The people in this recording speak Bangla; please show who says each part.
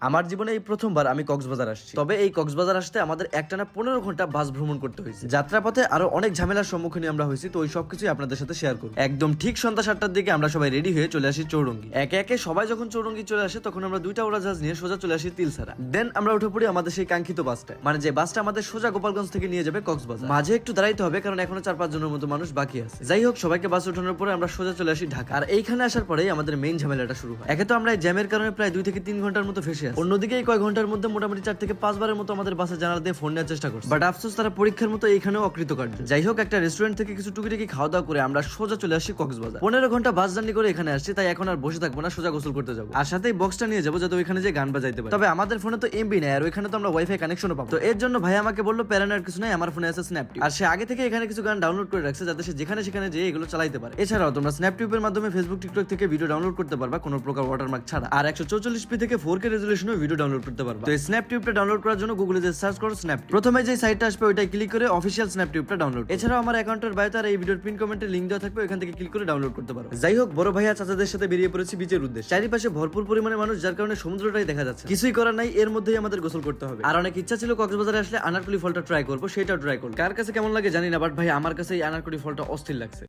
Speaker 1: আমার জীবনে এই প্রথমবার আমি কক্সবাজার আসছি, তবে এই কক্সবাজার আসতে আমাদের একটানা 15 ঘন্টা বাস ভ্রমণ করতে হয়েছে। যাত্রাপথে আরো অনেক ঝামেলার সম্মুখীন আমরা হয়েছি, তো ওই সবকিছুই আপনাদের সাথে শেয়ার করব। একদম ঠিক সন্ধ্যা 7টার দিকে আমরা সবাই রেডি হয়ে চলে আসি চৌরঙ্গি। একে একে সবাই যখন চৌরঙ্গি চলে আসে তখন আমরা দুইটা উড়াজাহাজ নিয়ে সোজা চলে আসি তিলসারা। দেন আমরা উঠে পড়ি আমাদের সেই কাঙ্ক্ষিত বাসটায়, মানে যে বাসটা আমাদের সোজা গোপালগঞ্জ থেকে নিয়ে যাবে কক্সবাজার। মাঝে একটু দাঁড়াইতে হবে কারণ এখনো 4-5 জনের মতো মানুষ বাকি আছে। যাই হোক, সবাইকে বাস ওঠানোর পরে আমরা সোজা চলে আসি ঢাকা। আর এইখানে আসার পরেই আমাদের মেইন ঝামেলাটা শুরু হয়। একে তো আমরা এই জ্যামের কারণে প্রায় 2 থেকে 3 ঘন্টার মতো ফেসে আছি। অন্যদিকে এই কয়েক ঘন্টার মধ্যে মোটামুটি 4 থেকে 5 বারের মতো আমাদের বাসে জানালা দিয়ে ফোন নেওয়ার চেষ্টা করছে, বাট আফসোস তারা পরীক্ষার মতো এইখানেও অকৃতকার্য। যাই হোক, একটা রেস্টুরেন্ট থেকে কিছু টুকিটাকি খাওয়া দাওয়া করে আমরা সোজা চলে আসি কক্সবাজার। 15 ঘন্টা বাস জার্নি করে এখানে আসছি, তাই এখন আর বসে থাকবো না, সোজা গোসল করতে যাবো। আর সাথে বক্সটা নিয়ে যাবো যাতে ওইখানে যে গান বাজাইতে পারি। তবে আমাদের ফোনে তো এমবি নেই, আর ওইখানে তো আমরা ওয়াইফাই কানেকশনও পাবো। তো এর জন্য ভাই আমাকে বললো প্যারানার কিছু নাই, আমার ফোনে আছে স্ন্যাপটিউব। আর সে আগে থেকে এখানে কিছু গান ডাউনলোড করে রাখছে যাতে সে যেখানে সেখানে যেয়ে এগুলো চালাইতে পারে। এছাড়াও তোমরা স্ন্যাপটিউবের মাধ্যমে ফেসবুক, টিকটক থেকে ভিডিও ডাউনলোড করতে পারবা কোনো প্রকার ওয়াটারমার্ক ছাড়া। আর 144p থেকে 4K রেজুলেশনে ভিডিও ডাউনলোড করতে পারবা। তো এই স্ন্যাপটিউবটা ডাউনলোড করার জন্য গুগলে যে সার্চ করো স্ন্যাপ, প্রথমে যে সাইটটা আসবে ওইটাই ক্লিক করে অফিশিয়াল স্ন্যাপটিউবটা ডাউনলোড। এছাড়াও আমার অ্যাকাউন্টের বায়োতে আর এই ভিডিওর পিন কমেন্টে লিংক দেওয়া থাকবে, ওখান থেকে ক্লিক করে ডাউনলোড করতে পারো। যাই হোক, বড় ভাইয়া চাচাদের সাথে বেরিয়ে পড়েছি বিচের উদ্দেশ্যে। চারিপাশে ভরপুর পরিমাণে মানুষ, যার কারণে সমুদ্রটাই দেখা যাচ্ছে। কিছুই করার নাই, এর মধ্যেই আমাদের গোসল করতে হবে। আর অনেক ইচ্ছা ছিল কক্সবাজারে আসলে আনারকুলি ফলটা ট্রাই করবো, সেটাও ট্রাই করবো। কার কাছে কেমন লাগে জানি না, বাট ভাই আমার কাছে এই আনারকুলি ফলটা অস্থির লাগছে।